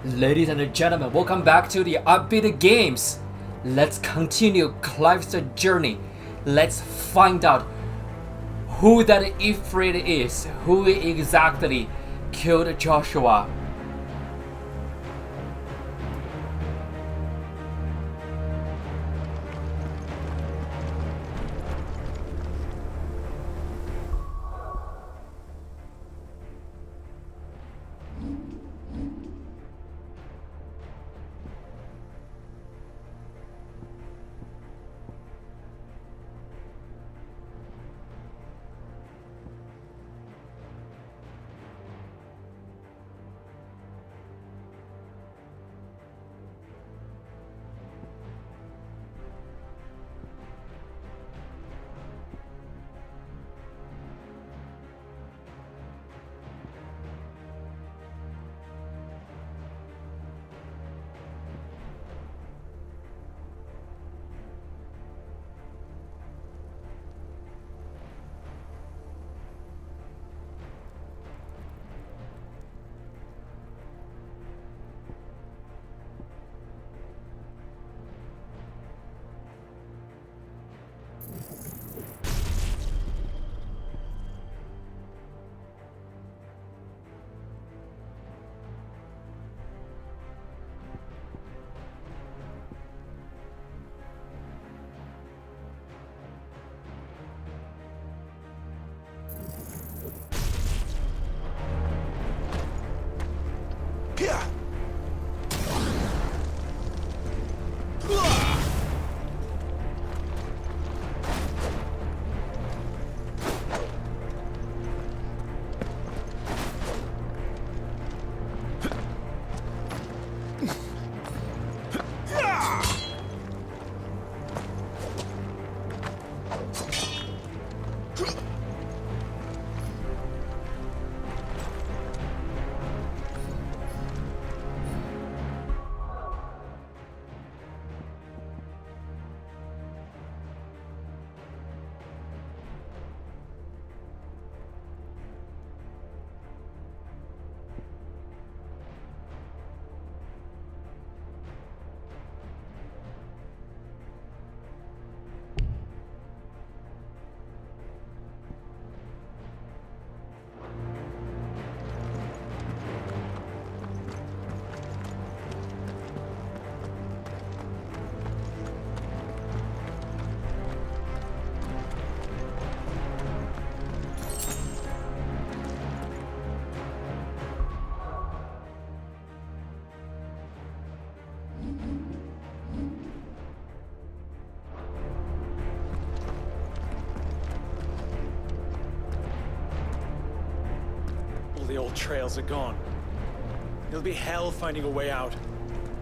Ladies and gentlemen, welcome back to the Upbeat Games. Let's continue Clive's journey. Let's find out who that Ifrit is, who exactly killed Joshua. The old trails are gone. It'll be hell finding a way out.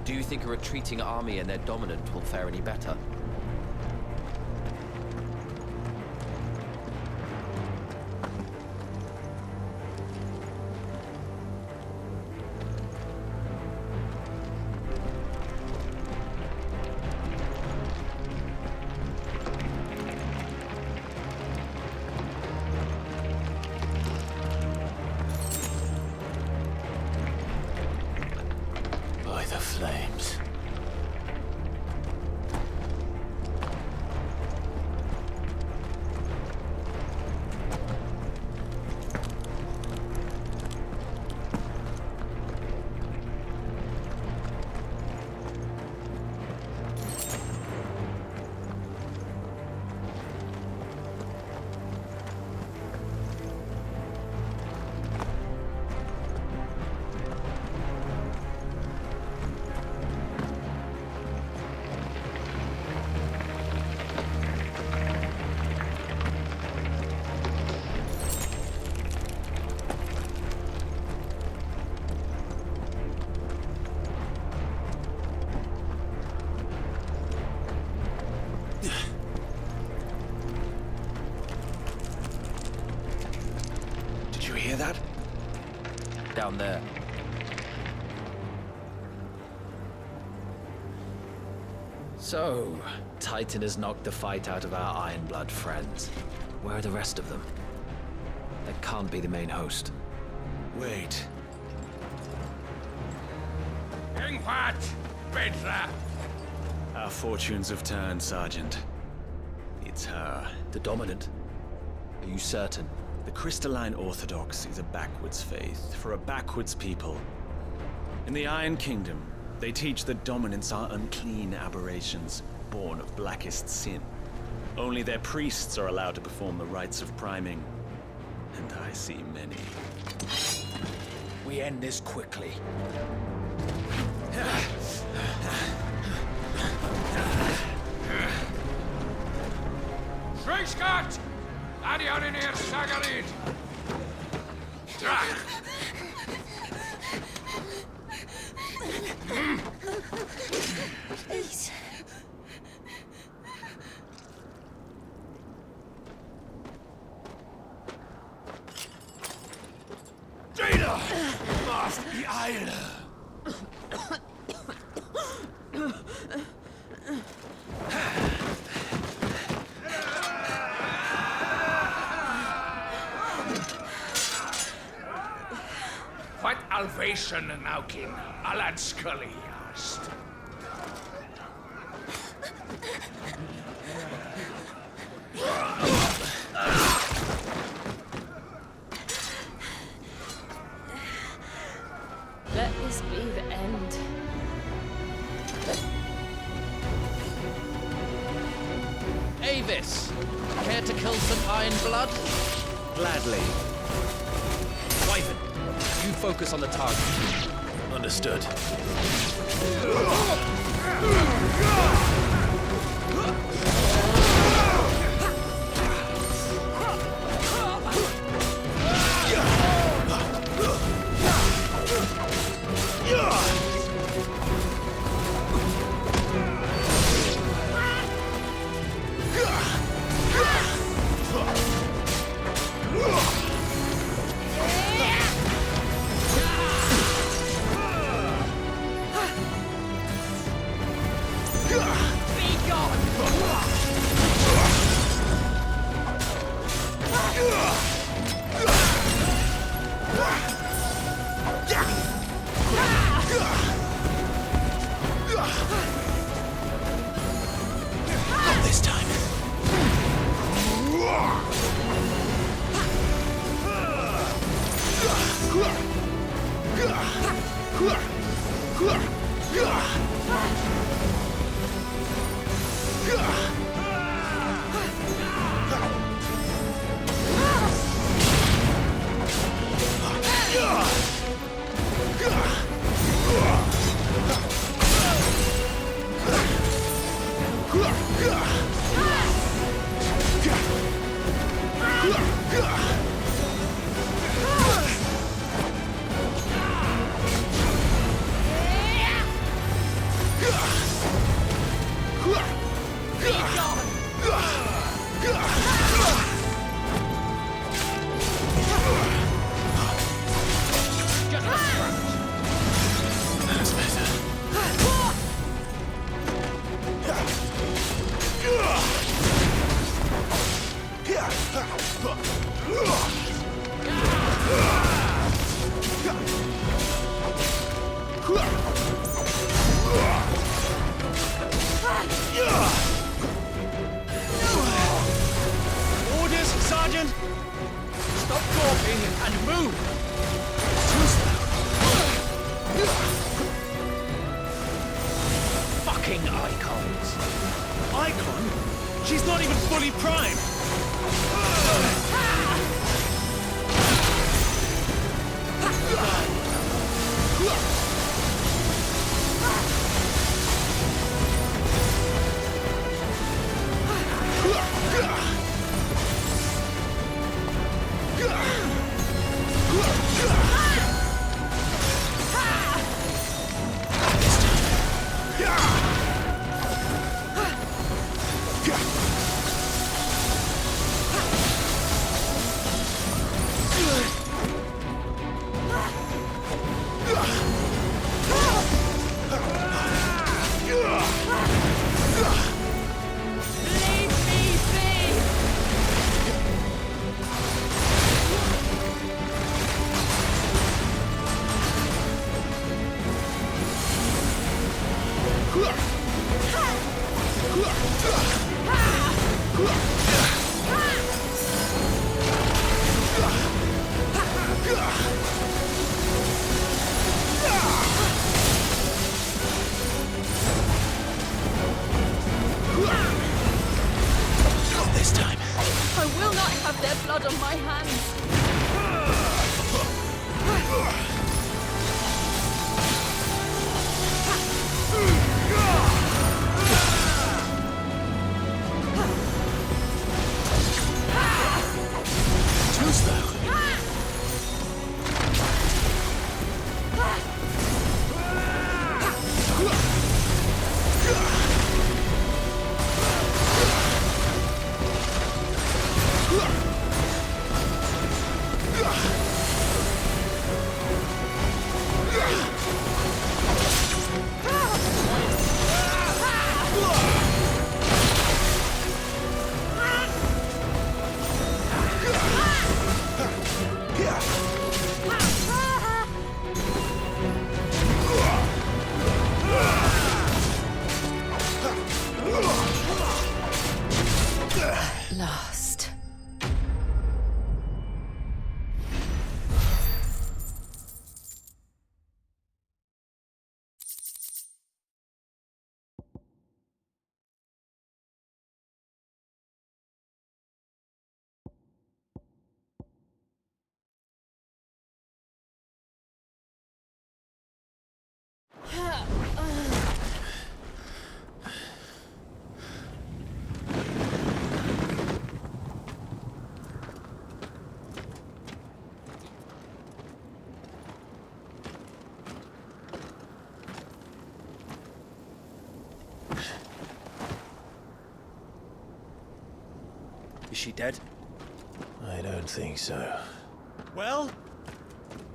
Do you think a retreating army and their dominant will fare any better? Flames. Did you hear that? Down there. So, Titan has knocked the fight out of our Ironblood friends. Where are the rest of them? That can't be the main host. Wait. what? Petra? Our fortunes have turned, Sergeant. It's her. The Dominant? Are you certain? The Crystalline Orthodox is a backwards faith for a backwards people. In the Iron Kingdom, they teach that dominants are unclean aberrations, born of blackest sin. Only their priests are allowed to perform the rites of priming. And I see many. We end this quickly. Scott! Adion in here, Sagarid! Please. Data! Must be Isle! What Alvation Naukin, Alad Scully asked. Let this be the end. Avis! Care to kill some Iron Blood? Gladly. Wyvern, you focus on the target. Understood. Not this time. That's better. Orders, Sergeant! Stop talking and move! Too slow. Fucking Eikons! Eikon? She's not even fully primed. Not this time. I will not have their blood on my hands. Tooth though. Lost. Is she dead? I don't think so. Well,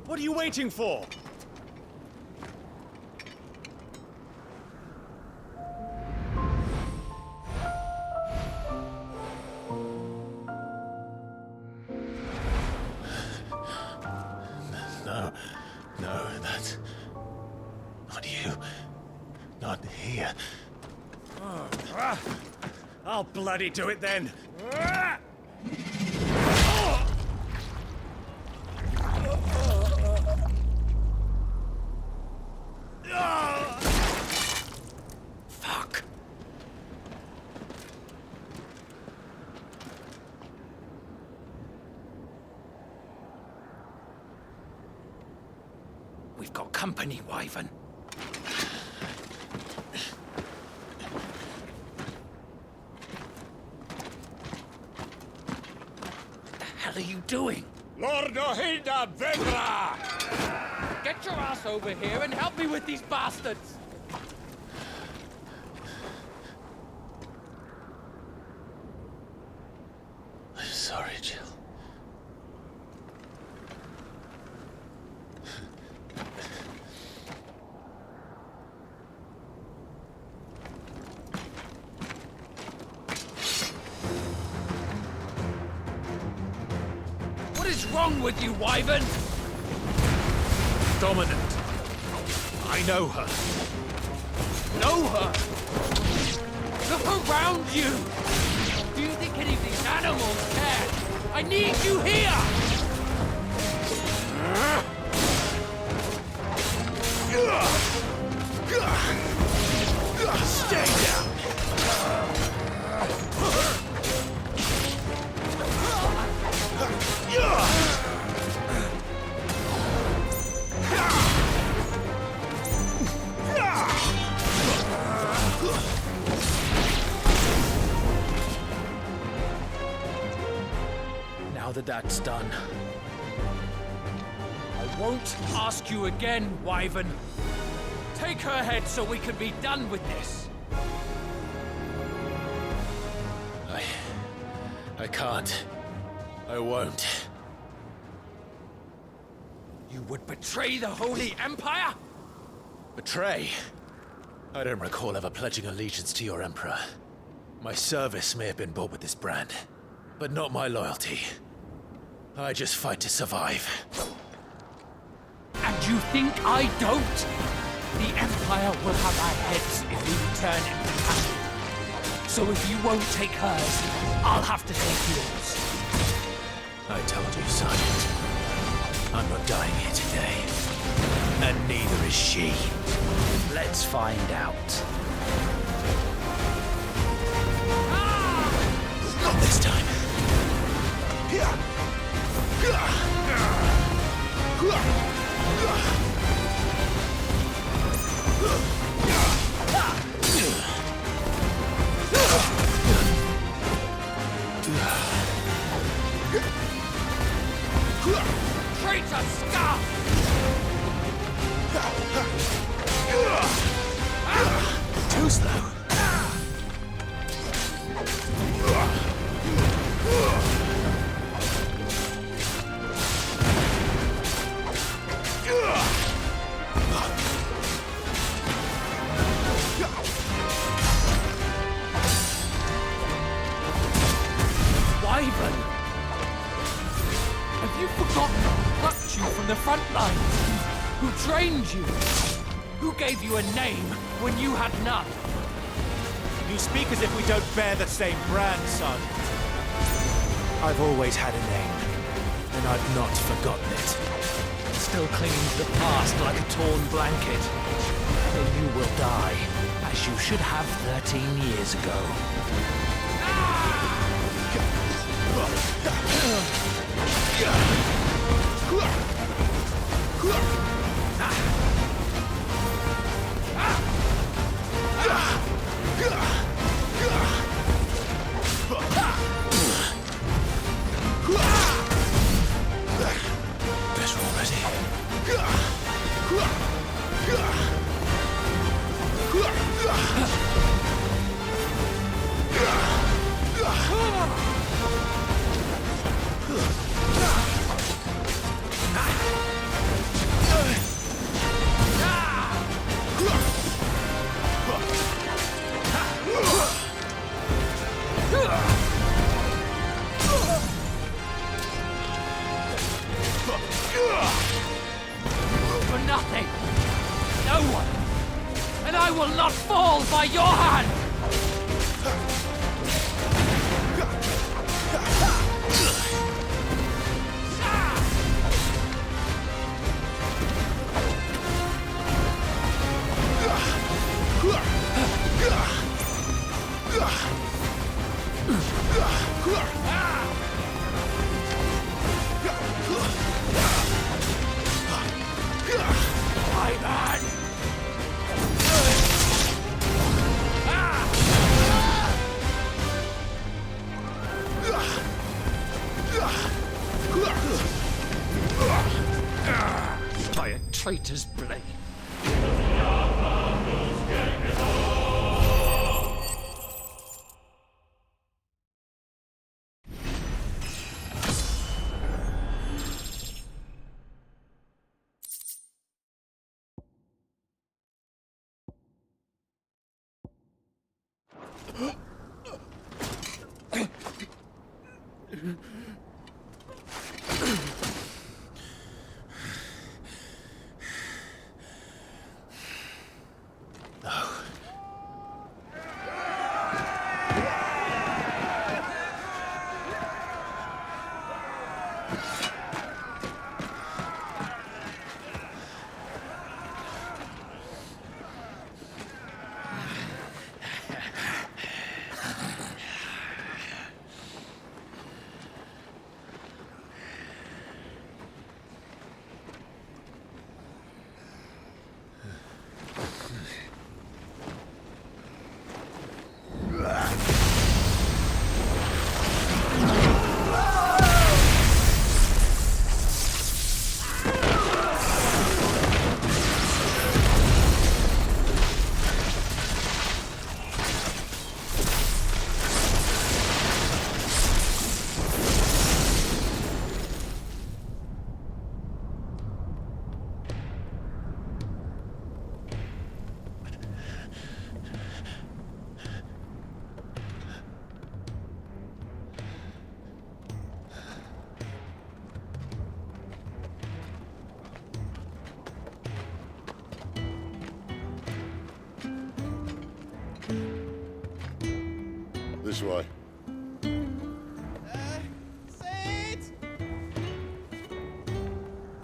what are you waiting for? No, that's not you. Not here. I'll bloody do it then. Fuck. We've got company, Wyvern. What the hell are you doing? Lord Ohinda Vendra! Get your ass over here and help me with these bastards! I'm sorry, Jill. What is wrong with you, Wyvern? Dominant. I know her. Know her? Look around you! Do you think any of these animals care? I need you here! Stay down. Now that that's done, I won't ask you again, Wyvern. Take her head so we can be done with this. I can't. I won't. You would betray the Holy Empire? Betray? I don't recall ever pledging allegiance to your Emperor. My service may have been bought with this brand, but not my loyalty. I just fight to survive. And you think I don't? The Empire will have our heads if we return empty-handed. So if you won't take hers, I'll have to take yours. I told you, Sergeant. I'm not dying here today. And neither is she. Let's find out. Not this time. Traitor scum! Too slow. Wyvern! Have you forgotten who plucked you from the front lines? Who trained you? Who gave you a name when you had none? You speak as if we don't bear the same brand, son. I've always had a name, and I've not forgotten it. Still clinging to the past like a torn blanket. Then you will die, as you should have 13 years ago. Better already. For nothing! No one! And I will not fall by your hand! My man! By a traitor's blade. This way.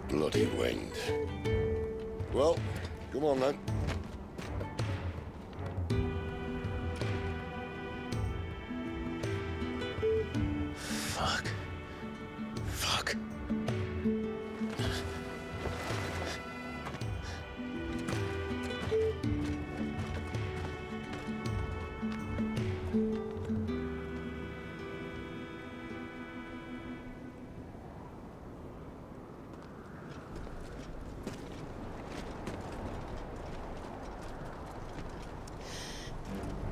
Bloody wind. Well, come on then. Fuck. Fuck.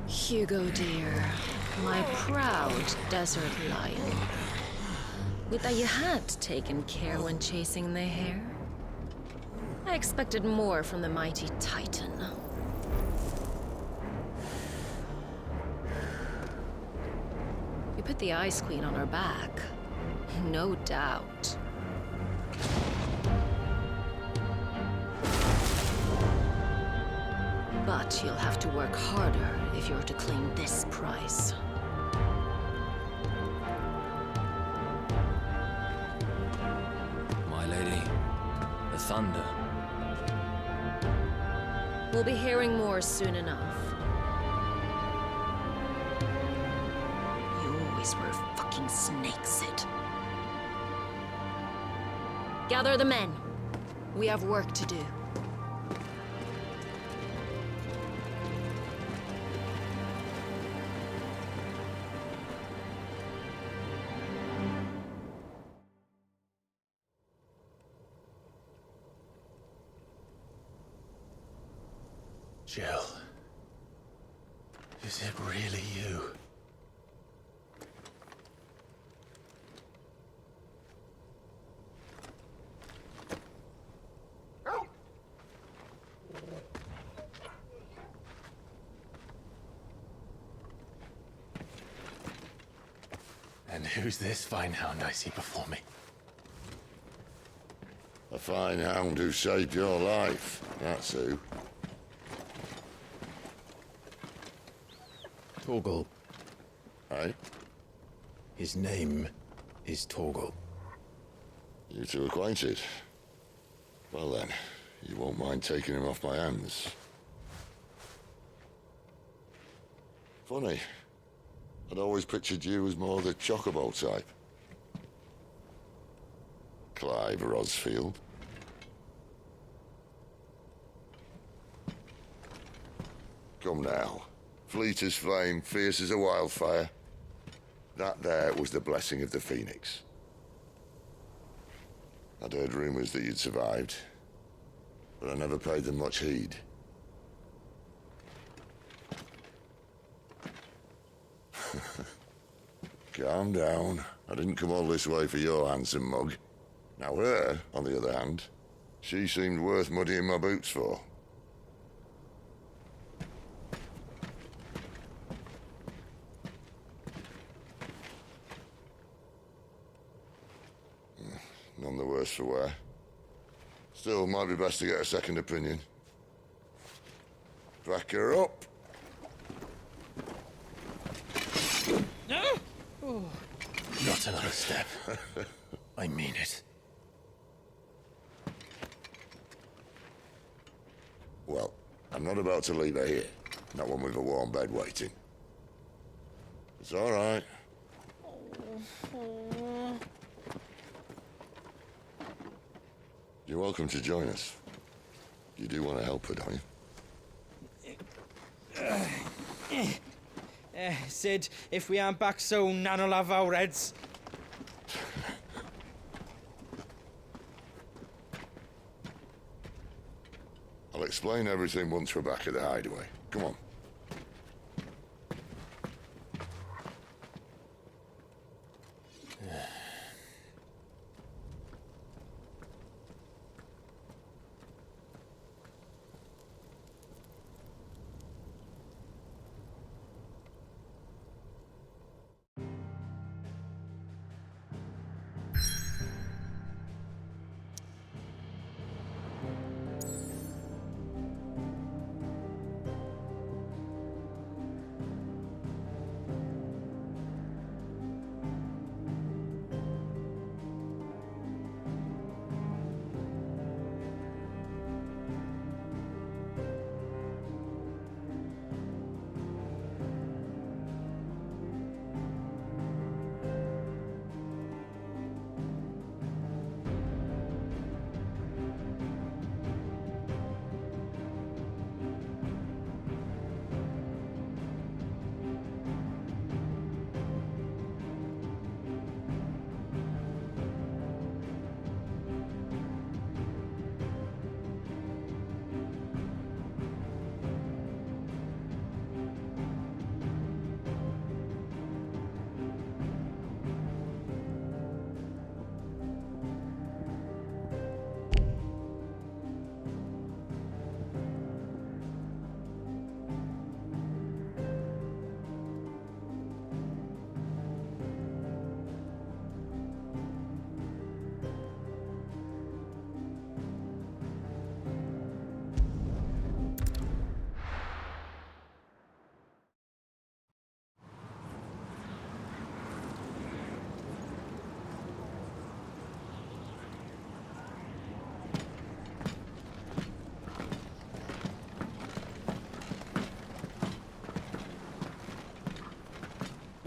Hugo, dear. My proud desert lion. Would that you had taken care when chasing the hare? I expected more from the mighty Titan. You put the Ice Queen on her back. No doubt. But you'll have to work harder if you're to claim this prize. My lady, the thunder. We'll be hearing more soon enough. You always were a fucking snake, Sid. Gather the men. We have work to do. Jill. Is it really you? And who's this fine hound I see before me? A fine hound who saved your life. That's who. Torgal. Aye? His name is Torgal. You two acquainted? Well then, you won't mind taking him off my hands. Funny. I'd always pictured you as more the chocobo type. Clive Rosfield. Come now. Fleet as flame, fierce as a wildfire. That there was the blessing of the Phoenix. I'd heard rumors that you'd survived, but I never paid them much heed. Calm down. I didn't come all this way for your handsome mug. Now her, on the other hand, she seemed worth muddying my boots for. None the worse for wear. Still, might be best to get a second opinion. Back her up. Not another step. I mean it. Well, I'm not about to leave her here. Not one with a warm bed waiting. It's all right. You're welcome to join us. You do want to help her, don't you? Sid, if we aren't back soon, Nan'll have our heads. I'll explain everything once we're back at the hideaway. Come on.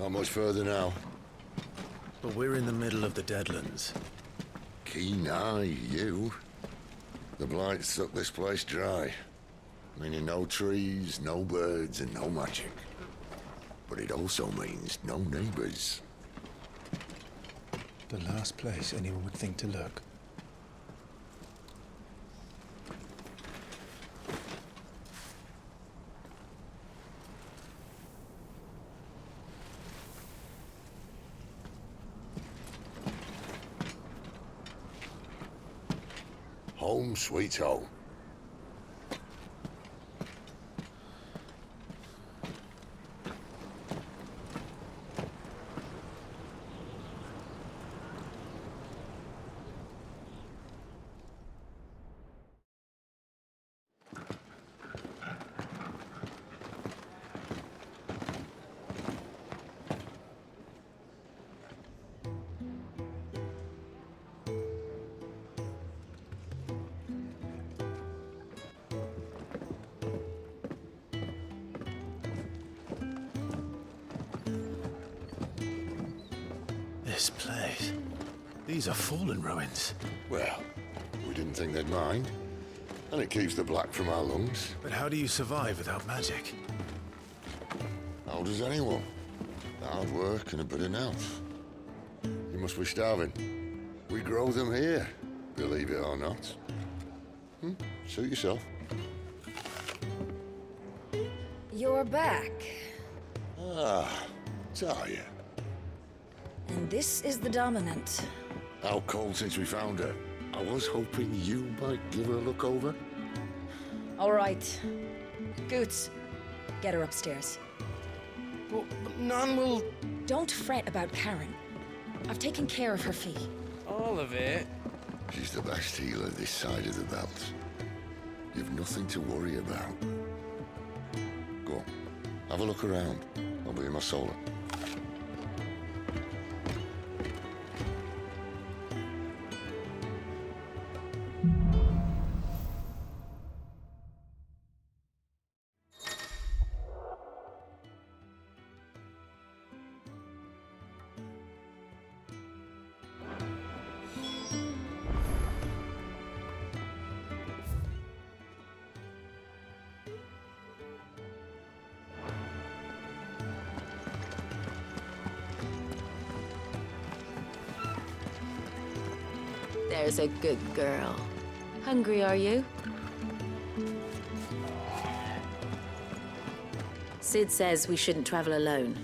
Not much further now. But we're in the middle of the Deadlands. Keen eye, you. The blight sucked this place dry. Meaning no trees, no birds, and no magic. But it also means no neighbors. The last place anyone would think to look. Home sweet home. This place. These are fallen ruins. Well, we didn't think they'd mind. And it keeps the black from our lungs. But how do you survive without magic? How does anyone? Hard work and a bit of nous. You must be starving. We grow them here, believe it or not. Suit yourself. You're back. Ah, Talia. And this is the Dominant. Out cold since we found her. I was hoping you might give her a look over. All right. Goots, get her upstairs. But Nan will... Don't fret about Karen. I've taken care of her fee. All of it? She's the best healer this side of the belt. You've nothing to worry about. Go on, have a look around. I'll be in my solar. There's a good girl. Hungry, are you? Sid says we shouldn't travel alone,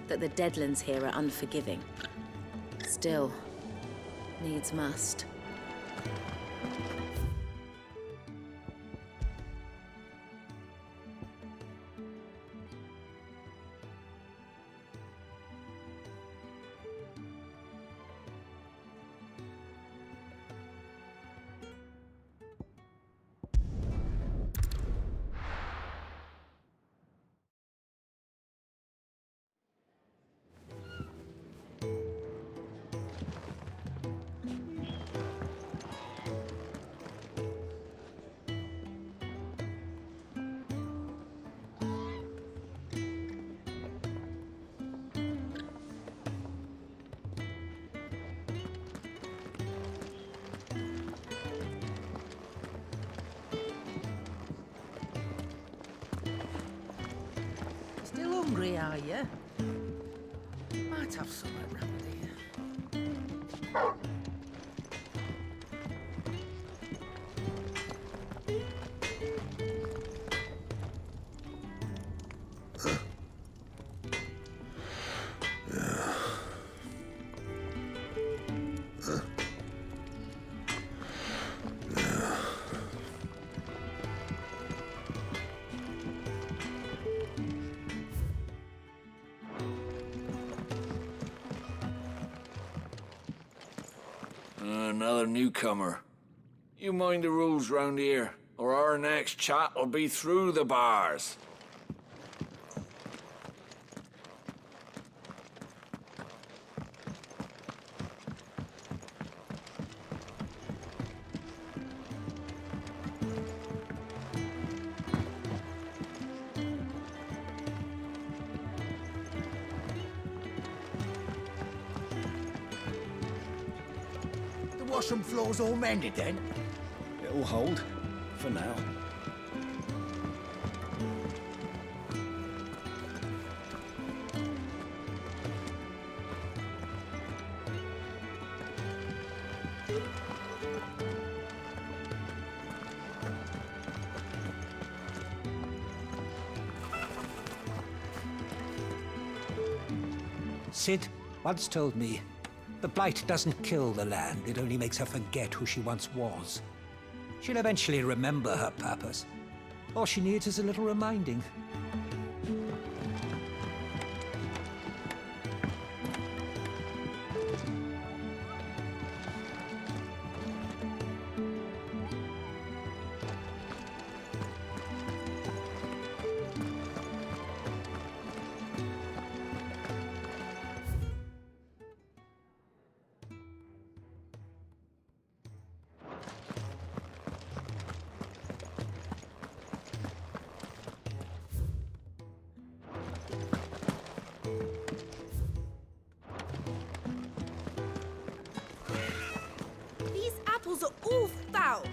that the Deadlands here are unforgiving. Still, needs must. Still hungry, are you? Might have something round here. Another newcomer. You mind the rules round here, or our next chat will be through the bars. washroom floor's all mended then? It'll hold, for now. Sid once told me, the blight doesn't kill the land, it only makes her forget who she once was. She'll eventually remember her purpose. All she needs is a little reminding. apples are all foul.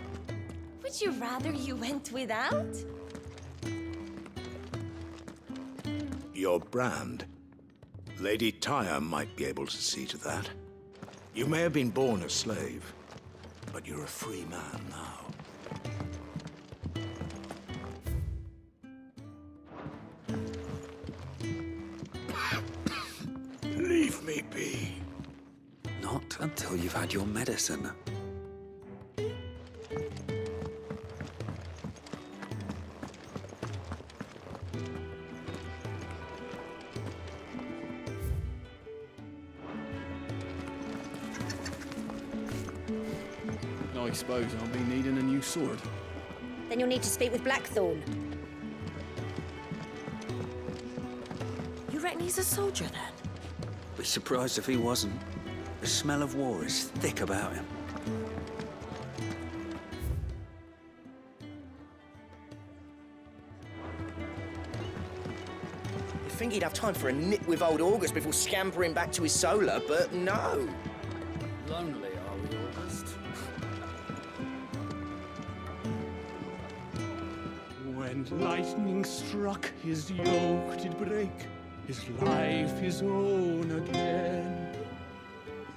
Would you rather you went without? Your brand. Lady Tyre might be able to see to that. You may have been born a slave, but you're a free man now. Leave me be. Not until you've had your medicine. I suppose I'll be needing a new sword. Then you'll need to speak with Blackthorn. You reckon he's a soldier then? Be surprised if he wasn't. The smell of war is thick about him. You'd think he'd have time for a nip with old August before scampering back to his solar, but no. Lonely, are we, August? When lightning struck, his yoke did break, his life his own again.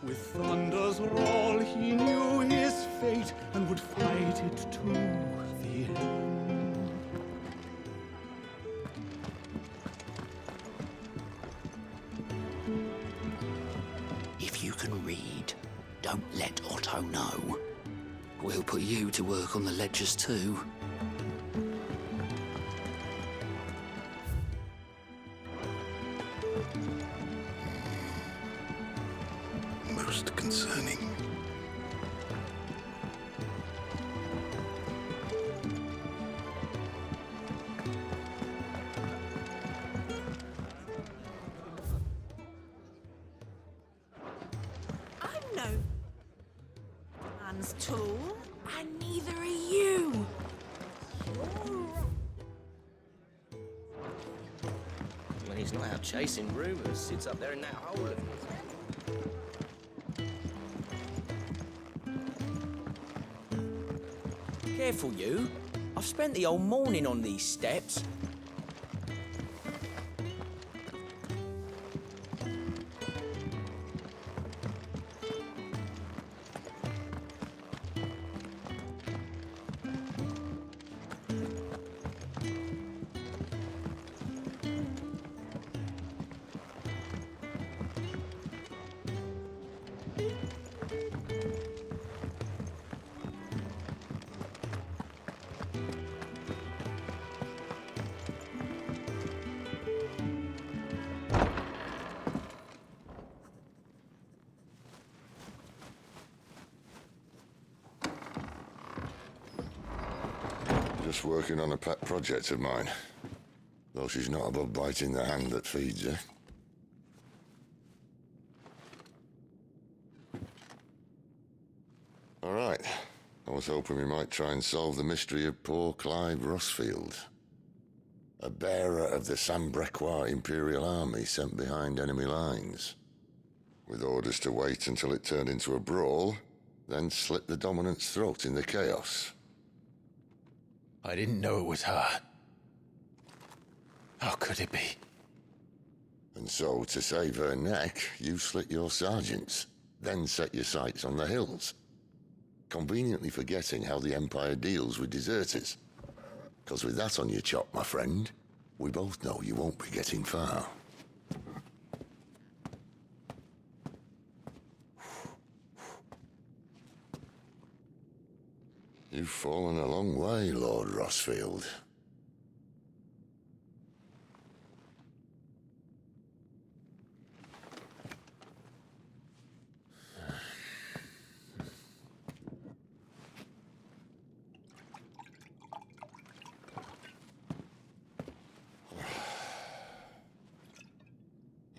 With thunder's roll, he knew his fate and would fight it to the end. If you can read, don't let Otto know. We'll put you to work on the ledgers too. Most concerning. I'm no man's tool, and neither are you. When he's not out chasing rumors, sits up there in that hole of his. Careful, you. I've spent the whole morning on these steps. Just working on a pet project of mine. Though she's not above biting the hand that feeds her. All right. I was hoping we might try and solve the mystery of poor Clive Rossfield. A bearer of the Sambrequois Imperial Army sent behind enemy lines. With orders to wait until it turned into a brawl, then slit the dominant's throat in the chaos. I didn't know it was her. How could it be? And so, to save her neck, you slit your sergeants, then set your sights on the hills. Conveniently forgetting how the Empire deals with deserters. Because with that on your chop, my friend, we both know you won't be getting far. You've fallen a long way, Lord Rossfield.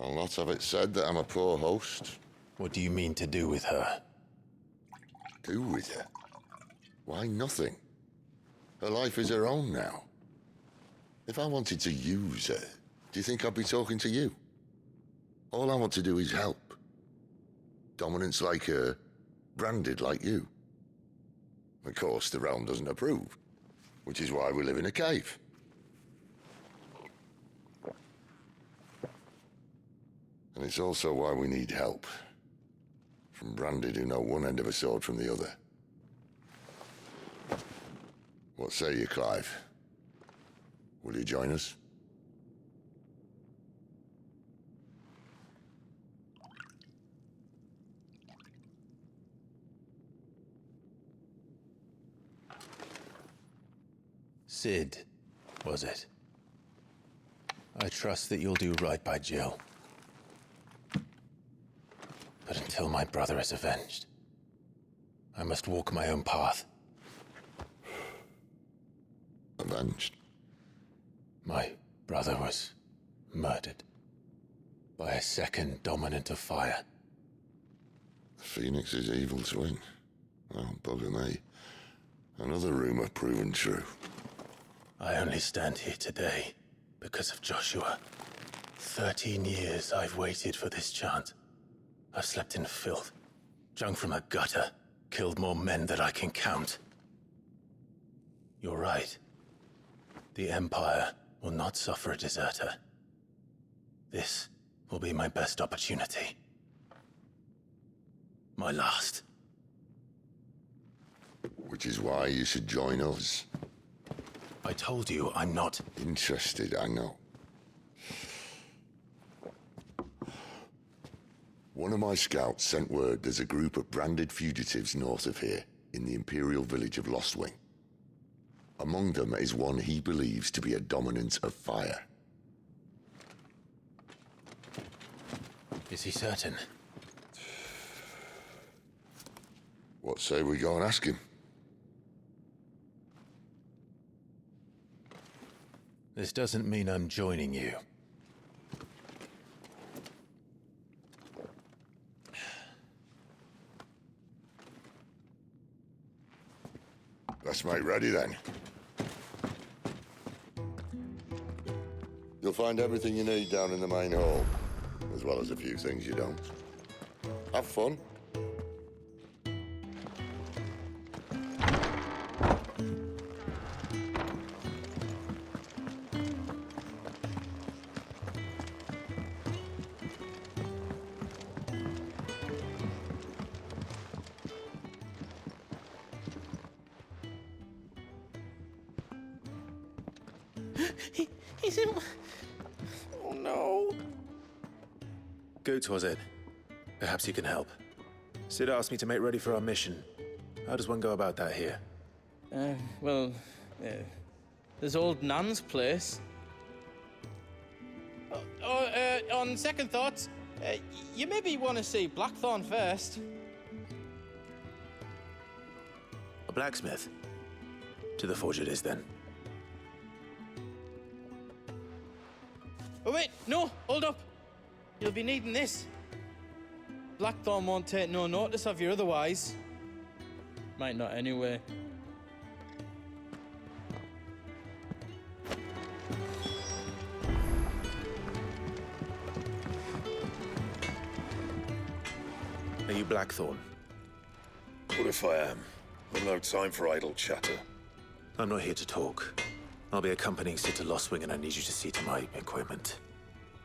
I'll not have it said that I'm a poor host. What do you mean to do with her? Do with her? Why, nothing. Her life is her own now. If I wanted to use her, do you think I'd be talking to you? All I want to do is help. Dominants like her, branded like you. Of course, the realm doesn't approve, which is why we live in a cave. And it's also why we need help. From branded who know one end of a sword from the other. What say you, Clive? Will you join us? Sid, was it? I trust that you'll do right by Jill. But until my brother is avenged, I must walk my own path. Avenged? My brother was murdered by a second dominant of fire. Phoenix's evil twin. Oh, bugger me. Another rumor proven true. I only stand here today because of Joshua. 13 years I've waited for this chance. I've slept in filth, drunk from a gutter, killed more men than I can count. You're right. The Empire will not suffer a deserter. This will be my best opportunity. My last. Which is why you should join us. I told you I'm not interested, I know. One of my scouts sent word there's a group of branded fugitives north of here, in the Imperial village of Lostwing. Among them is one he believes to be a dominant of fire. Is he certain? What say we go and ask him? This doesn't mean I'm joining you. Let's make ready then. You'll find everything you need down in the main hall, as well as a few things you don't. Have fun. He's in... Oh no. Goots, was it? Perhaps you can help. Sid asked me to make ready for our mission. How does one go about that here? There's old Nan's place. On second thoughts, you maybe want to see Blackthorn first. A blacksmith? To the forge it is then. Oh wait, no, hold up. You'll be needing this. Blackthorn won't take no notice of you otherwise. Might not anyway. Are you Blackthorn? What if I am? I've no time for idle chatter. I'm not here to talk. I'll be accompanying Sid to Lostwing, and I need you to see to my equipment.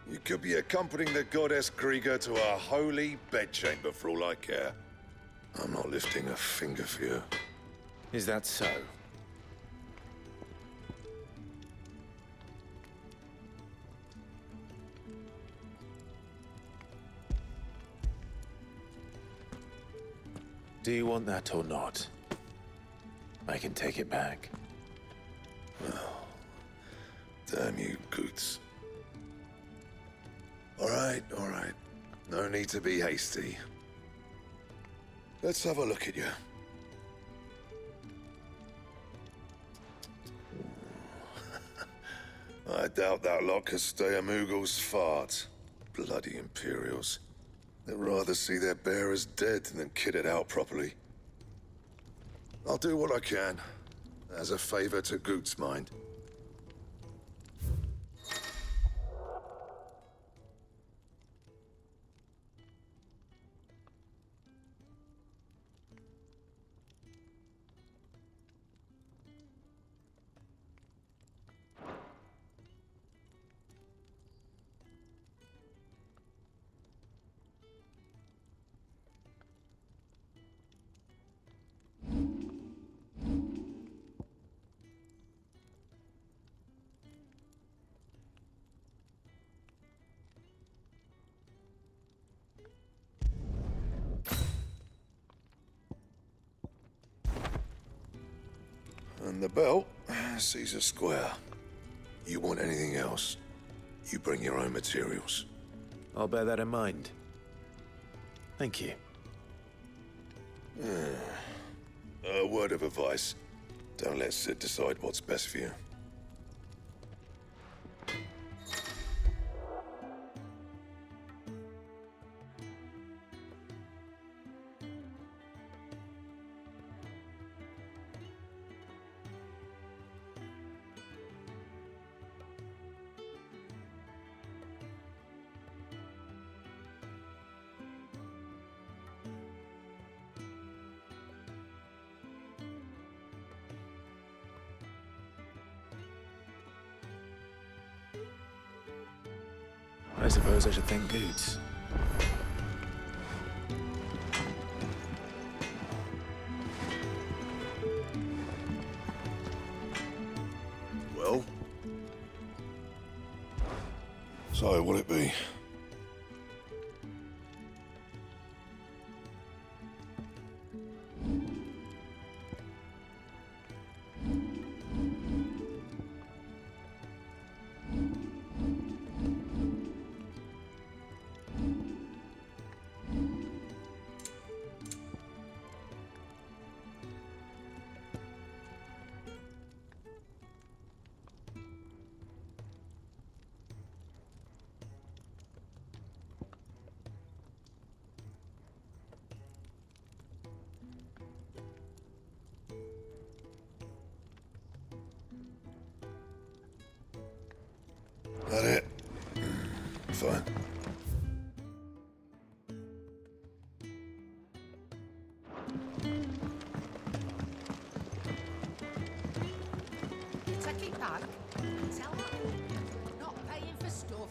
You could be accompanying the goddess Krieger to our holy bedchamber for all I care. I'm not lifting a finger for you. Is that so? Do you want that or not? I can take it back. Well, damn you, Goots. All right. No need to be hasty. Let's have a look at you. I doubt that lot could stay a Moogle's fart. Bloody Imperials. They'd rather see their bearers dead than kitted out properly. I'll do what I can, as a favor to Goot's mind. And the belt sees a square. You want anything else, you bring your own materials. I'll bear that in mind. Thank you. A word of advice. Don't let Sid decide what's best for you. I suppose I should thank Goots. Well? So, what'll it be? That it? Fine. You take it back and tell her not paying for stuff.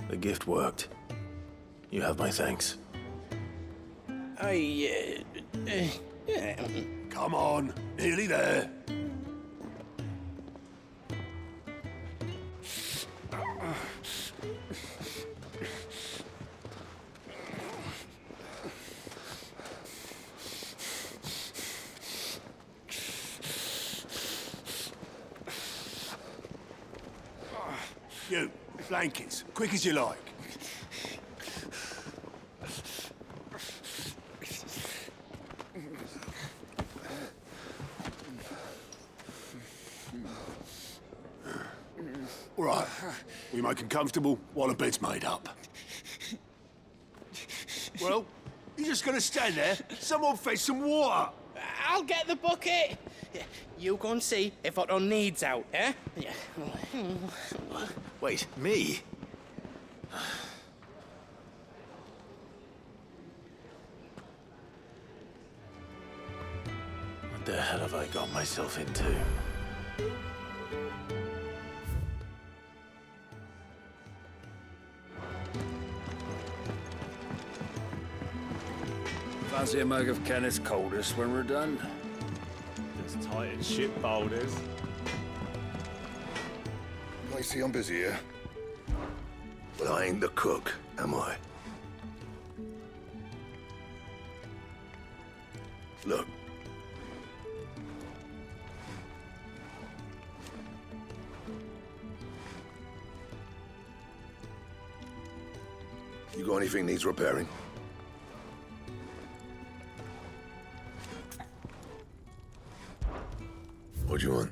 The gift worked. You have my thanks. Come on, nearly there. You, blankets, quick as you like. All right, we make 'em comfortable while the bed's made up. Well, you're just gonna stand there? Someone fetch some water! I'll get the bucket! You go and see if Otto needs out, eh? Wait, me? What the hell have I got myself into? Fancy a mug of Kenneth's coldest when we're done? Just tight as shit boulders. I see I'm busy here. But I ain't the cook, am I? Look. You got anything needs repairing? What do you want?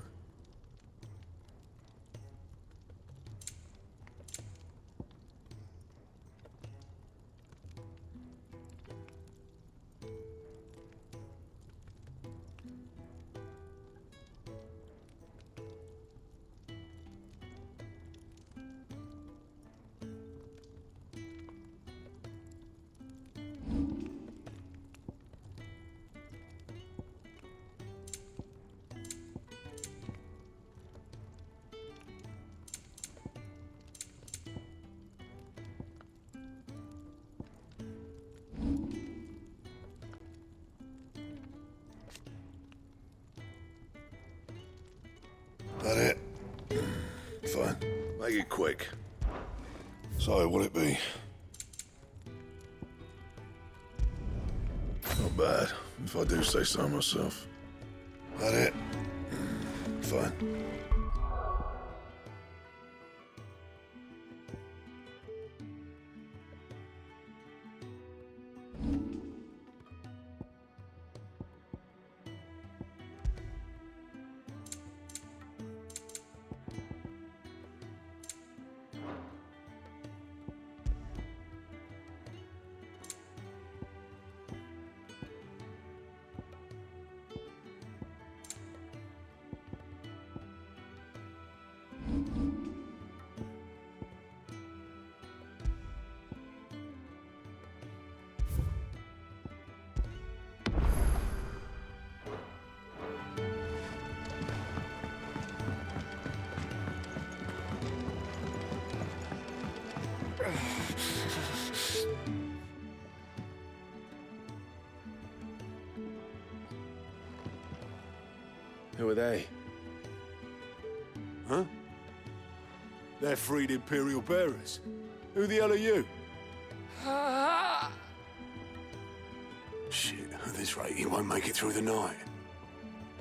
That it? Fine. Make it quick. So, what'll it be? Not bad, if I do say so myself. That it? Fine. Who are they? Huh? They're freed Imperial bearers. Who the hell are you? Shit, at this rate, he won't make it through the night.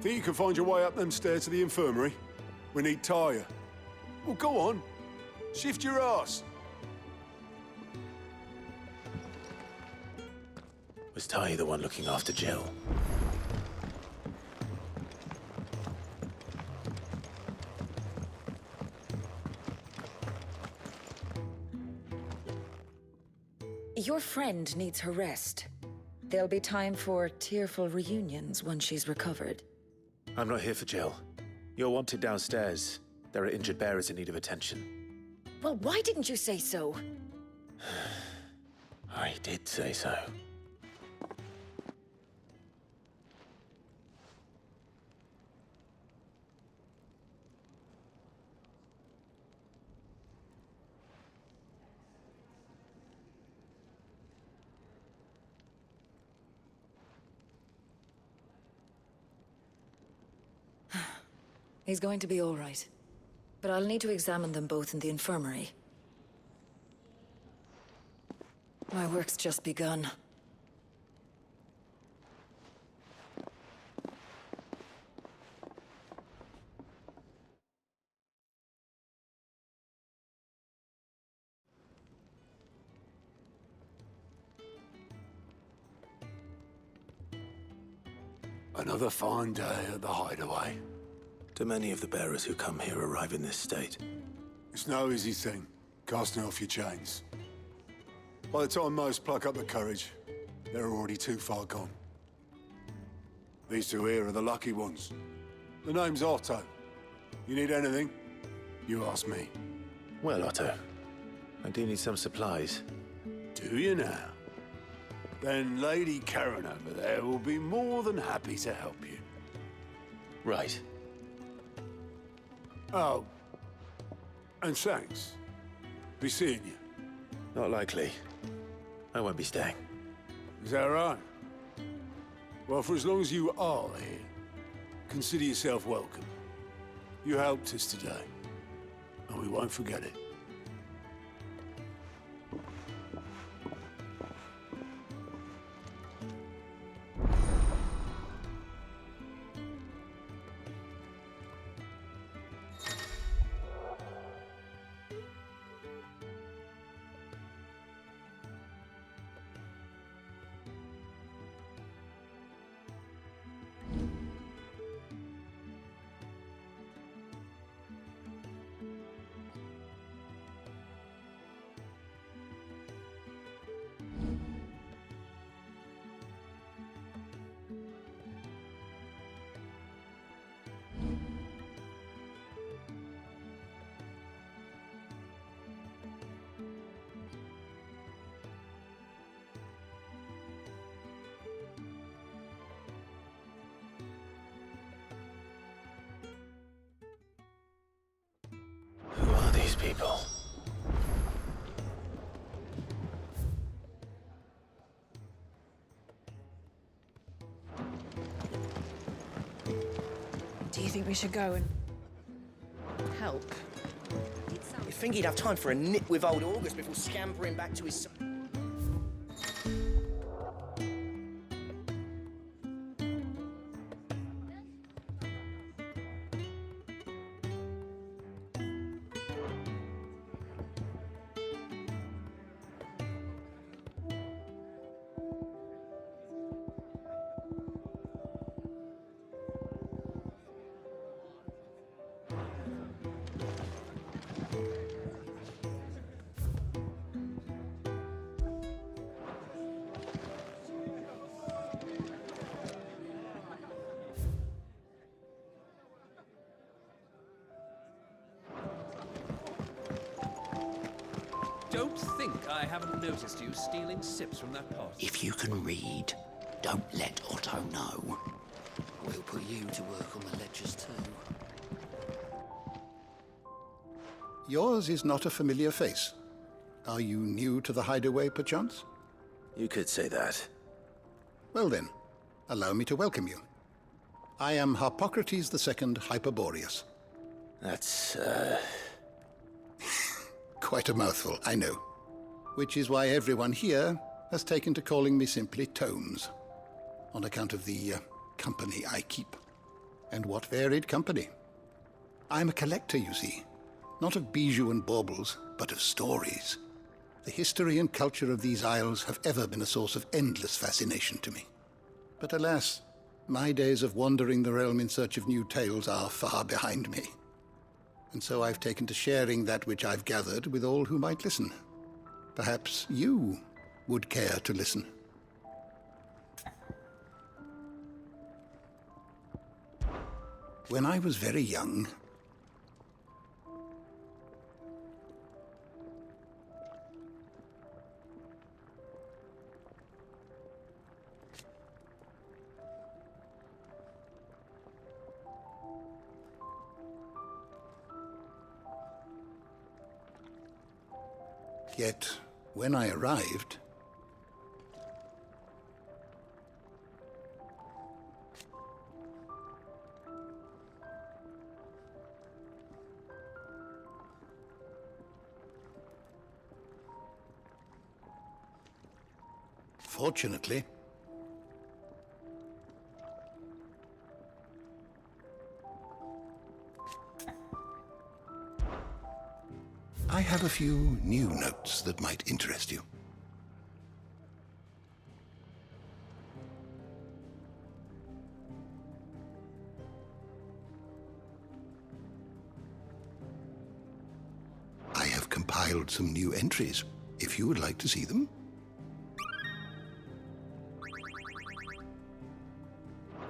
Think you can find your way up them stairs to the infirmary? We need Tyre. Well, go on. Shift your ass. Was Ty the one looking after Jill? Your friend needs her rest. There'll be time for tearful reunions once she's recovered. I'm not here for Jill. You're wanted downstairs. There are injured bearers in need of attention. Well, why didn't you say so? I did say so. He's going to be all right. But I'll need to examine them both in the infirmary. My work's just begun. Another fine day at the hideaway. Do many of the bearers who come here arrive in this state? It's no easy thing, casting off your chains. By the time most pluck up the courage, they're already too far gone. These two here are the lucky ones. The name's Otto. You need anything, you ask me. Well, Otto, I do need some supplies. Do you now? Then Lady Karen over there will be more than happy to help you. Right. Oh. And thanks. Be seeing you. Not likely. I won't be staying. Is that right? Well, for as long as you are here, consider yourself welcome. You helped us today, and we won't forget it. Who are these people? Do you think we should go and help? You'd think he'd have time for a nip with old August before scampering back to his... Don't think I haven't noticed you stealing sips from that pot. If you can read, don't let Otto know. We'll put you to work on the ledgers too. Yours is not a familiar face. Are you new to the hideaway, perchance? You could say that. Well then, allow me to welcome you. I am Harpocrates II Hyperboreus. That's, Quite a mouthful, I know. Which is why everyone here has taken to calling me simply Tomes, on account of the company I keep. And what varied company. I'm a collector, you see. Not of bijou and baubles, but of stories. The history and culture of these isles have ever been a source of endless fascination to me. But alas, my days of wandering the realm in search of new tales are far behind me. And so I've taken to sharing that which I've gathered with all who might listen. Perhaps you would care to listen. When I was very young, yet when I arrived, fortunately, I have a few new notes that might interest you. I have compiled some new entries, if you would like to see them.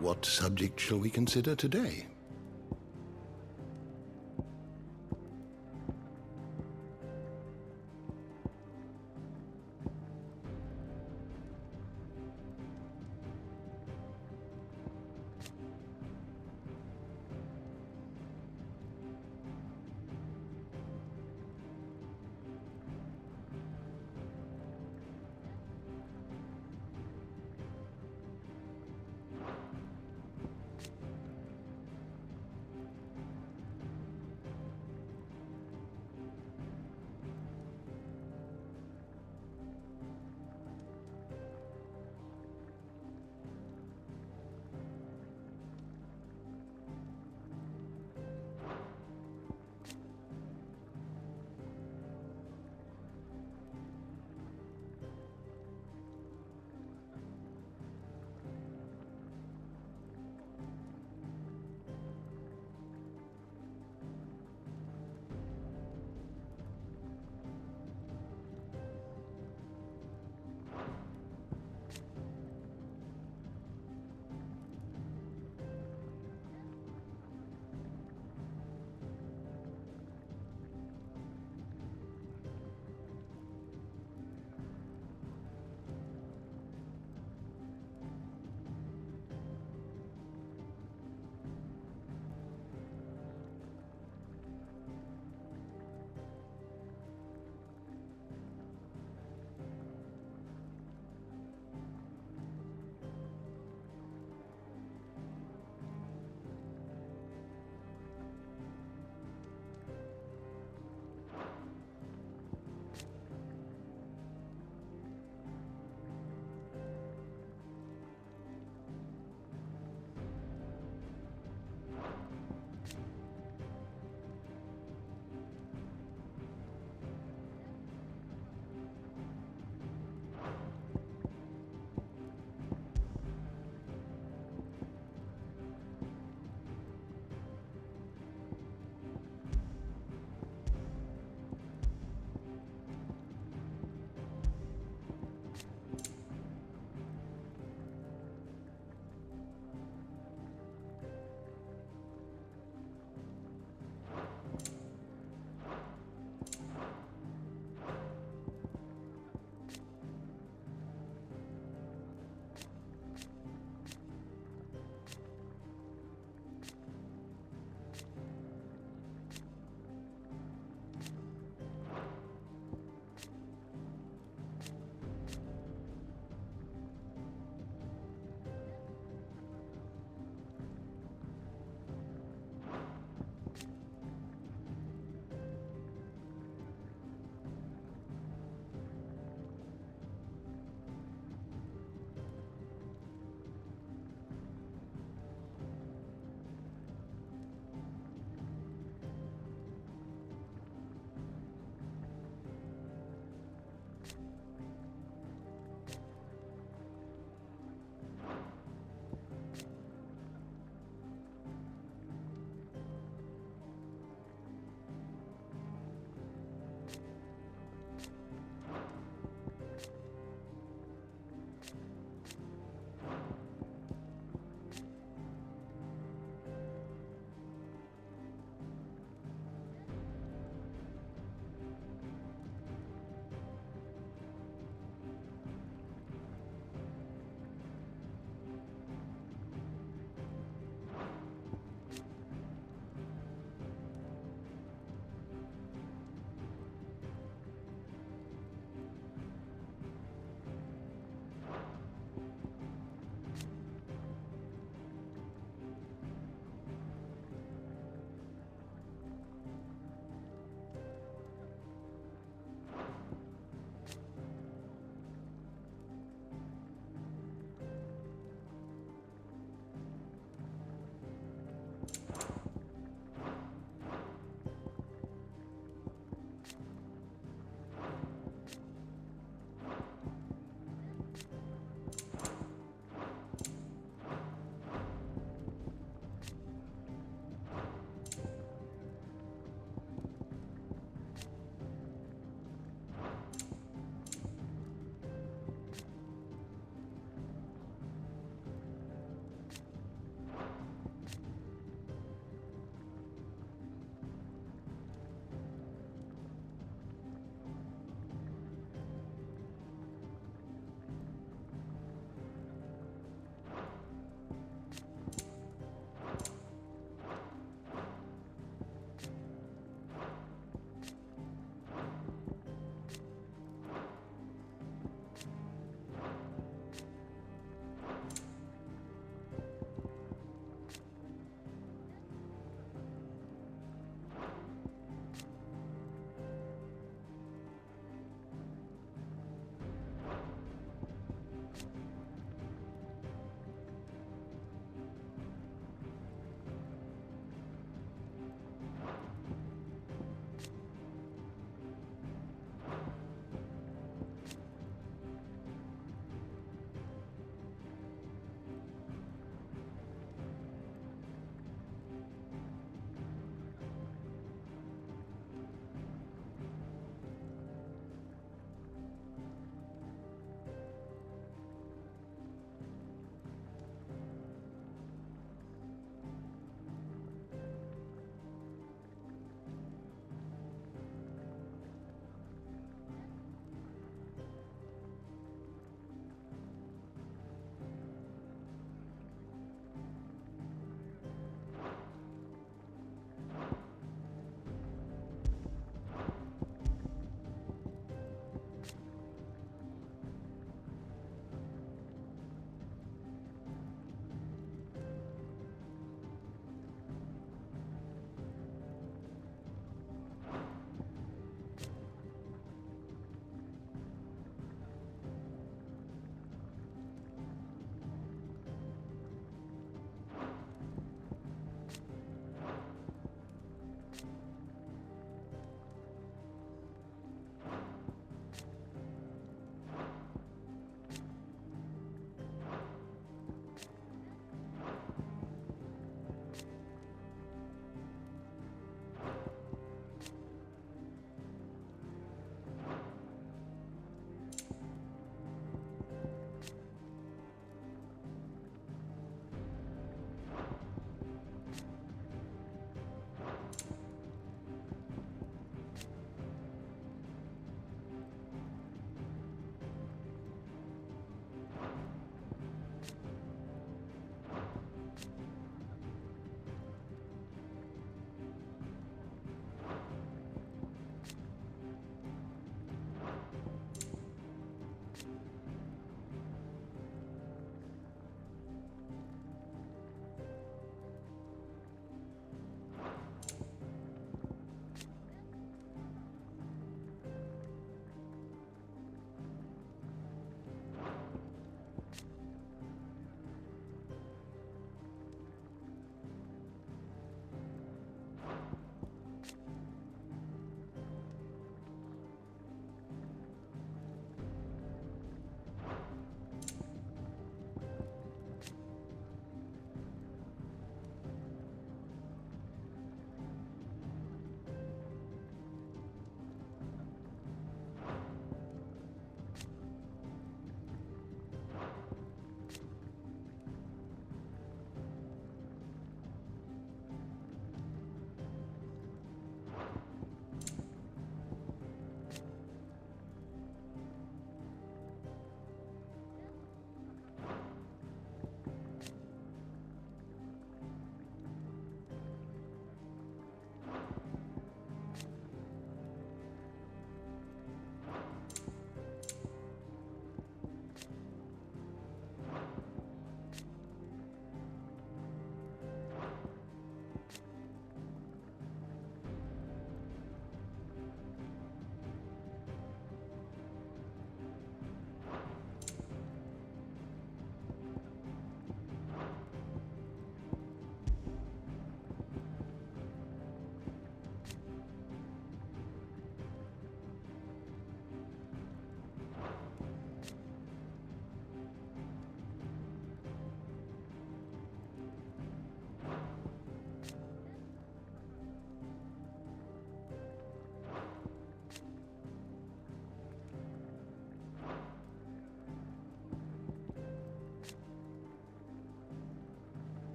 What subject shall we consider today?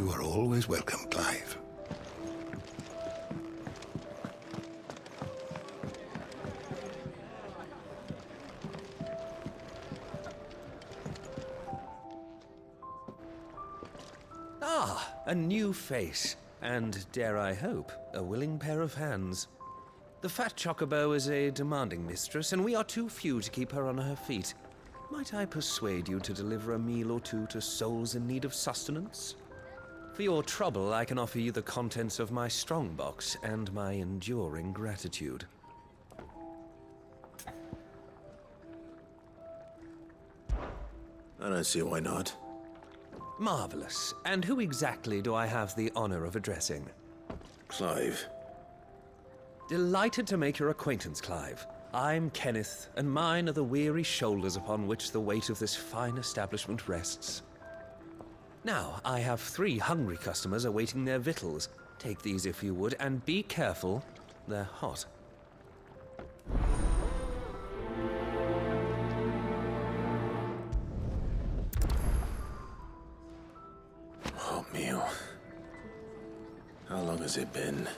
You are always welcome, Clive. Ah, a new face. And, dare I hope, a willing pair of hands. The fat chocobo is a demanding mistress, and we are too few to keep her on her feet. Might I persuade you to deliver a meal or two to souls in need of sustenance? For your trouble, I can offer you the contents of my strongbox and my enduring gratitude. I don't see why not. Marvelous. And who exactly do I have the honor of addressing? Clive. Delighted to make your acquaintance, Clive. I'm Kenneth, and mine are the weary shoulders upon which the weight of this fine establishment rests. Now, I have 3 hungry customers awaiting their victuals. Take these if you would, and be careful, they're hot. Hot meal. How long has it been?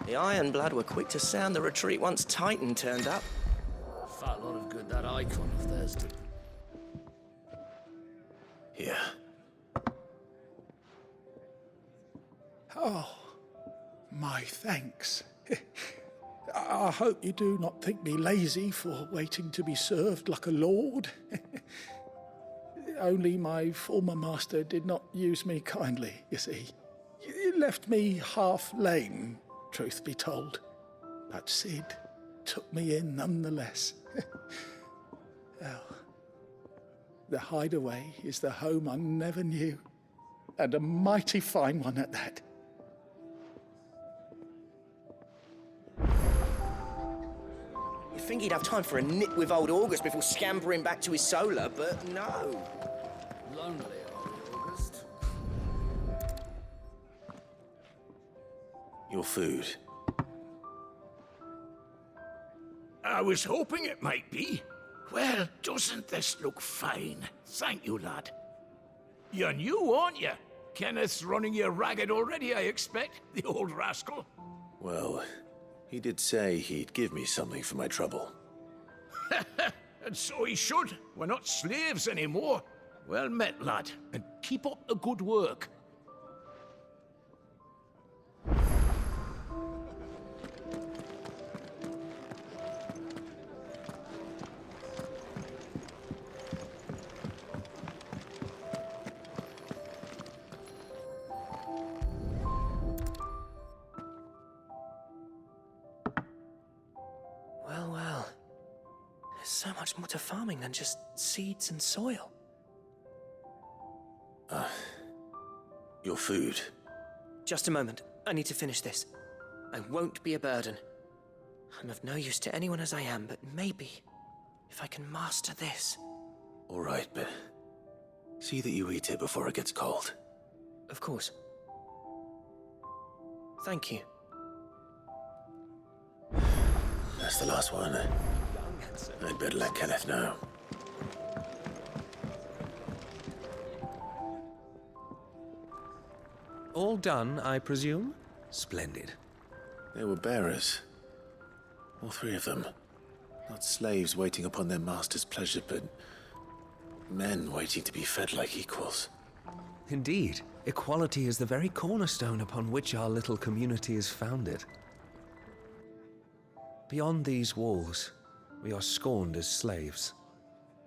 The Ironblood were quick to sound the retreat once Titan turned up. Fat lot of good that Eikon of theirs did. Here. Oh, my thanks. I hope you do not think me lazy for waiting to be served like a lord. Only my former master did not use me kindly, you see. He left me half lame, truth be told. But Sid took me in nonetheless. Well, the Hideaway is the home I never knew, and a mighty fine one at that. You'd think he'd have time for a nip with old August before scampering back to his solar, but no. Lonely, are you, August? Your food. I was hoping it might be. Well, doesn't this look fine? Thank you, lad. You're new, aren't you? Kenneth's running you ragged already, I expect, the old rascal. Well, he did say he'd give me something for my trouble. And so he should. We're not slaves anymore. Well met, lad, and keep up the good work. Well, well. There's so much more to farming than just seeds and soil. Your food. Just a moment. I need to finish this. I won't be a burden. I'm of no use to anyone as I am, but maybe if I can master this. All right, but see that you eat it before it gets cold. Of course. Thank you. That's the last one. I'd better let Kenneth know. All done, I presume? Splendid. They were bearers. All 3 of them. Not slaves waiting upon their master's pleasure, but men waiting to be fed like equals. Indeed, equality is the very cornerstone upon which our little community is founded. Beyond these walls, we are scorned as slaves,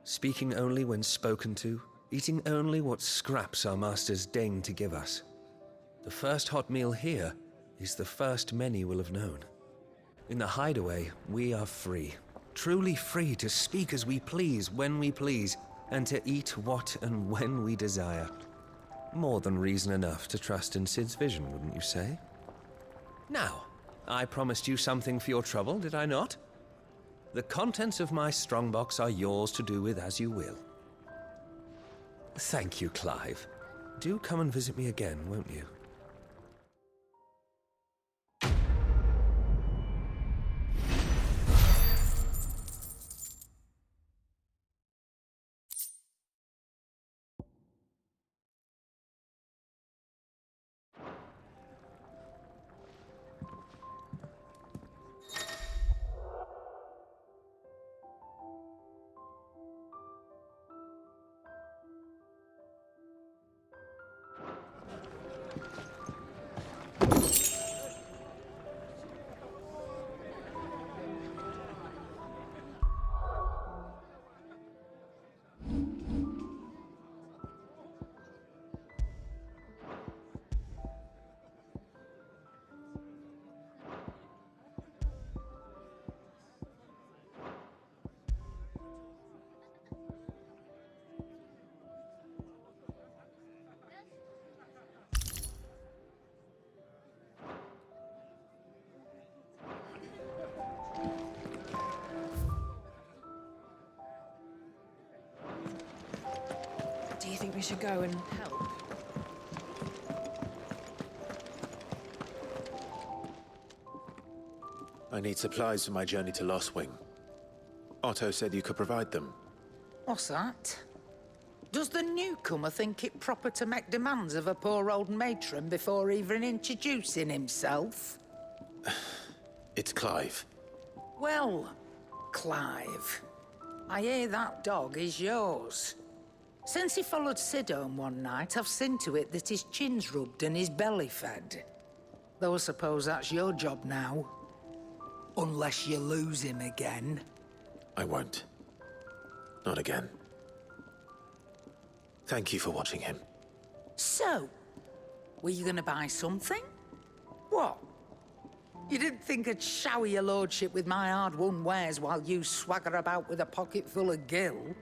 speaking only when spoken to, eating only what scraps our masters deign to give us. The first hot meal here is the first many will have known. In the Hideaway, we are free, truly free to speak as we please, when we please, and to eat what and when we desire. More than reason enough to trust in Sid's vision, wouldn't you say? Now, I promised you something for your trouble, did I not? The contents of my strongbox are yours to do with as you will. Thank you, Clive. Do come and visit me again, won't you? think we should go and help? I need supplies for my journey to Lost Wing. Otto said you could provide them. What's that? Does the newcomer think it proper to make demands of a poor old matron before even introducing himself? It's Clive. Well, Clive, I hear that dog is yours. Since he followed Sid home one night, I've seen to it that his chin's rubbed and his belly fed. Though I suppose that's your job now. Unless you lose him again. I won't. Not again. Thank you for watching him. So, were you gonna buy something? What? You didn't think I'd shower your lordship with my hard-won wares while you swagger about with a pocket full of gil?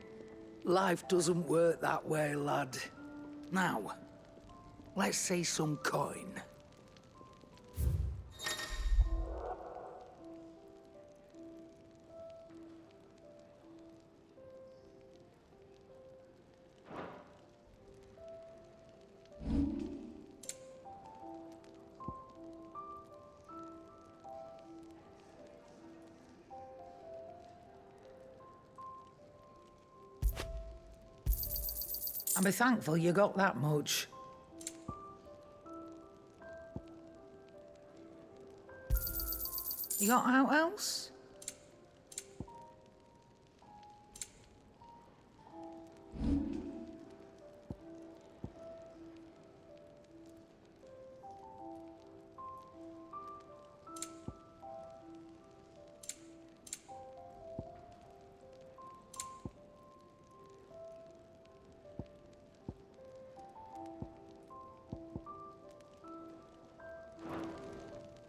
Life doesn't work that way, lad. Now, let's see some coin. I'll be thankful you got that much. You got out else?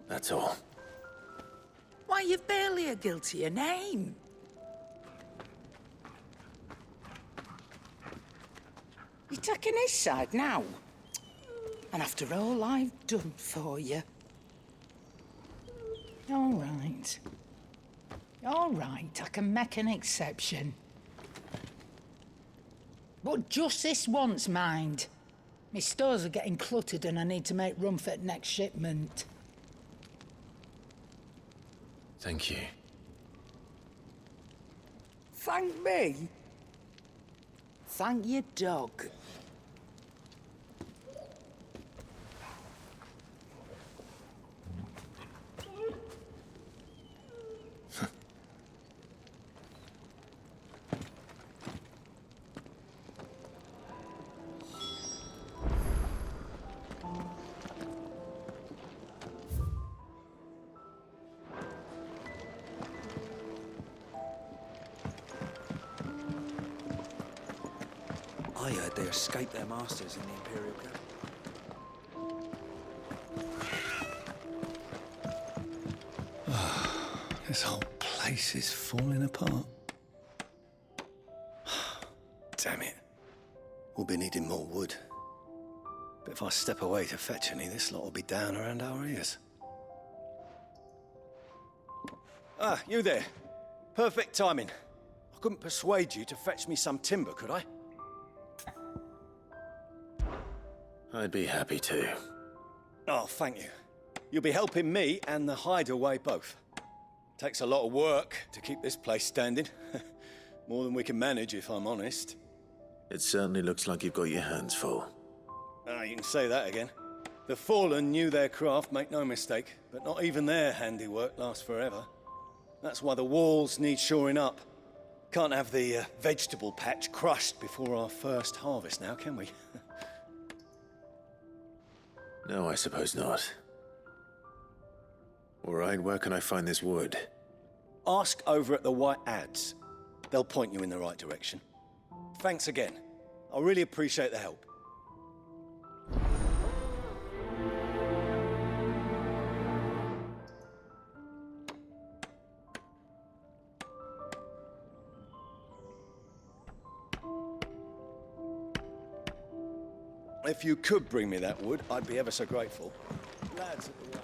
That's all. Why, you've barely a guiltier name. You're taking his side now? And after all I've done for you? All right. All right, I can make an exception. But just this once, mind. My stores are getting cluttered and I need to make room for the next shipment. Thank you. Thank me? Thank your dog. I heard they escaped their masters in the Imperial camp. This whole place is falling apart. Damn it. We'll be needing more wood. But if I step away to fetch any, this lot will be down around our ears. Ah, you there. Perfect timing. I couldn't persuade you to fetch me some timber, could I? I'd be happy to. Oh, thank you. You'll be helping me and the hideaway both. Takes a lot of work to keep this place standing. More than we can manage, if I'm honest. It certainly looks like you've got your hands full. Ah, you can say that again. The Fallen knew their craft, make no mistake, but not even their handiwork lasts forever. That's why the walls need shoring up. Can't have the vegetable patch crushed before our first harvest now, can we? No, I suppose not. All right, where can I find this wood? Ask over at the White Ads. They'll point you in the right direction. Thanks again. I really appreciate the help. If you could bring me that wood, I'd be ever so grateful. Lads at the White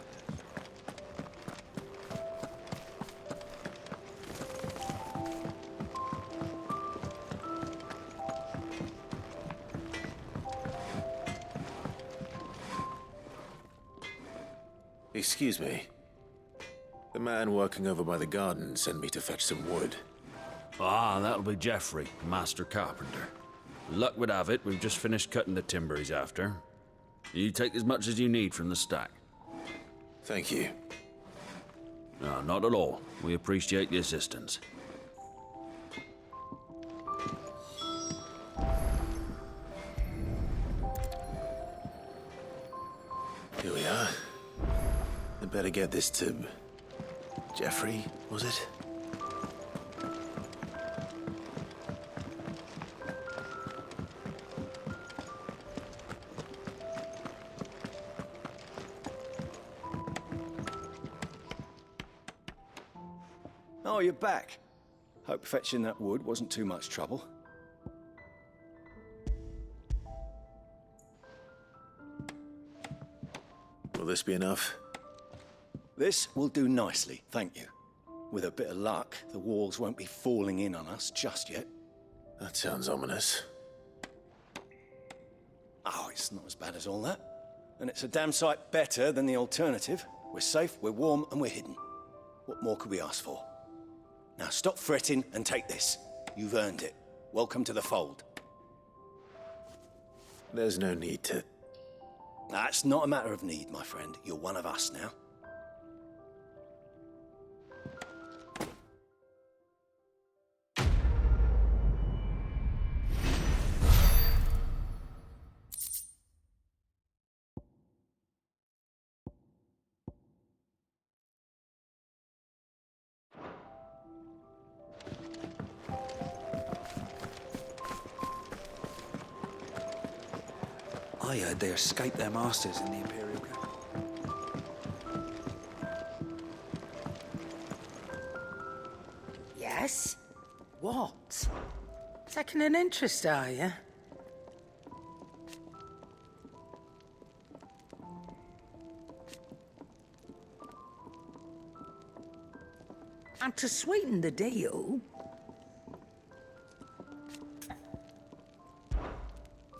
Excuse me. The man working over by the garden sent me to fetch some wood. Ah, that'll be Geoffrey, Master Carpenter. Luck would have it, we've just finished cutting the timber he's after. You take as much as you need from the stack. Thank you. No, not at all. We appreciate the assistance. Here we are. I'd better get this to... Geoffrey, was it? Oh, you're back. Hope fetching that wood wasn't too much trouble. Will this be enough? This will do nicely, thank you. With a bit of luck, the walls won't be falling in on us just yet. That sounds ominous. Oh, it's not as bad as all that. And it's a damn sight better than the alternative. We're safe, we're warm, and we're hidden. What more could we ask for? Now stop fretting and take this. You've earned it. Welcome to the fold. There's no need to... That's not a matter of need, my friend. You're one of us now. I heard they escaped their masters in the Imperial camp. Yes? What? Taking an interest, are you? And to sweeten the deal...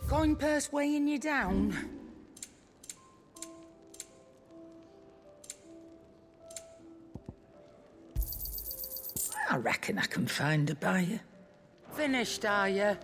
Coin purse weighing you down? I reckon I can find a buyer. Finished, are you?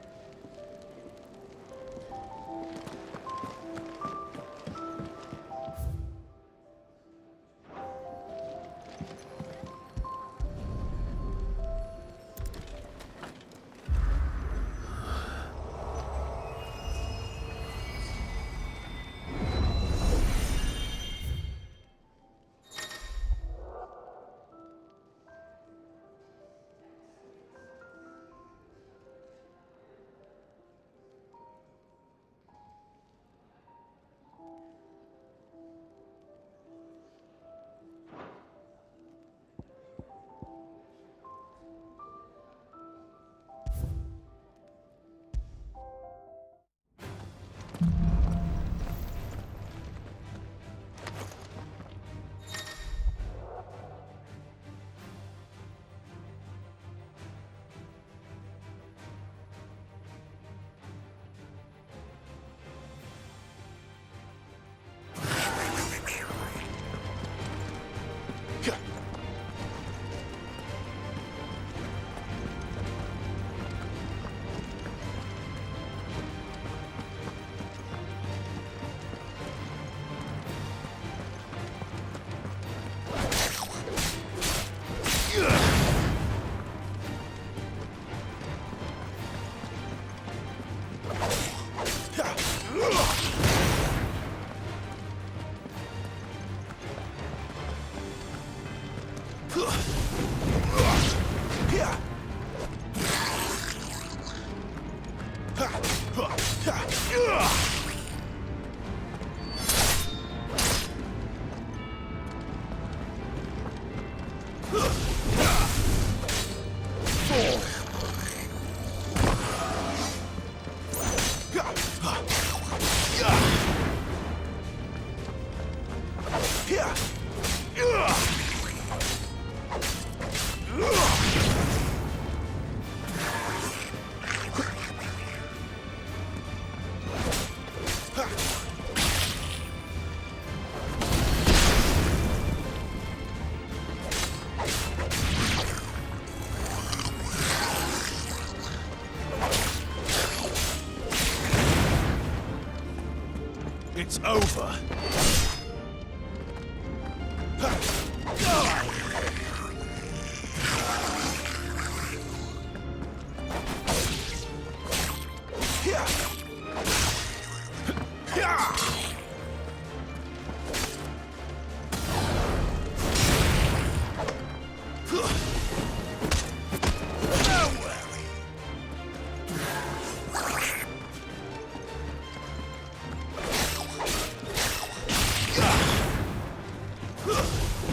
It's over.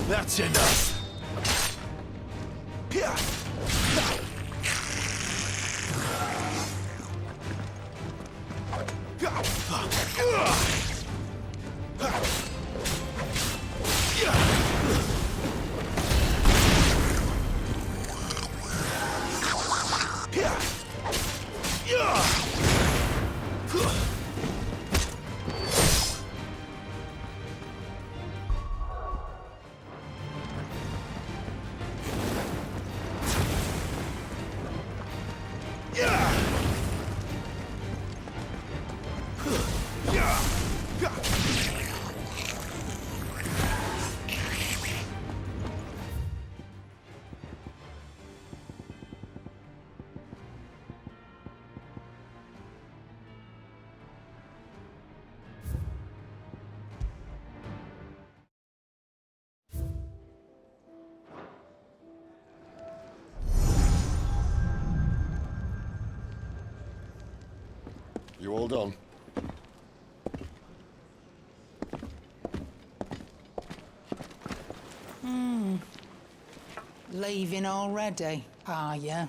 That's enough. You all done? Leaving already, are ya?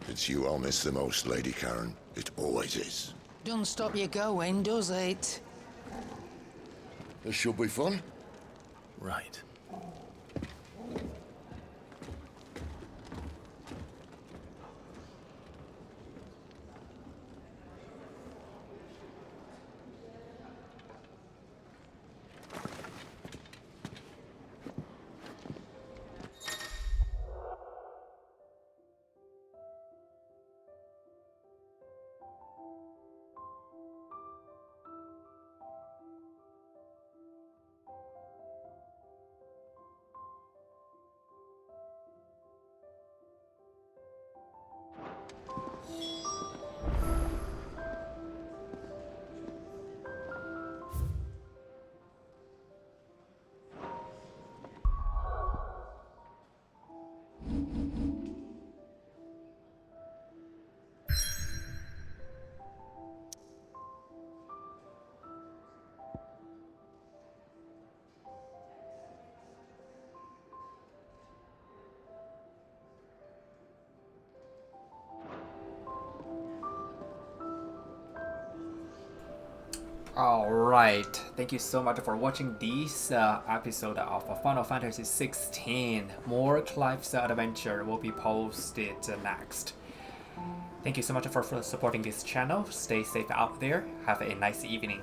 It's you I'll miss the most, Lady Karen. It always is. Don't stop you going, does it? This should be fun. Right. Alright, thank you so much for watching this episode of Final Fantasy XVI. More Clive's adventure will be posted next. Thank you so much for supporting this channel. Stay safe out there. Have a nice evening.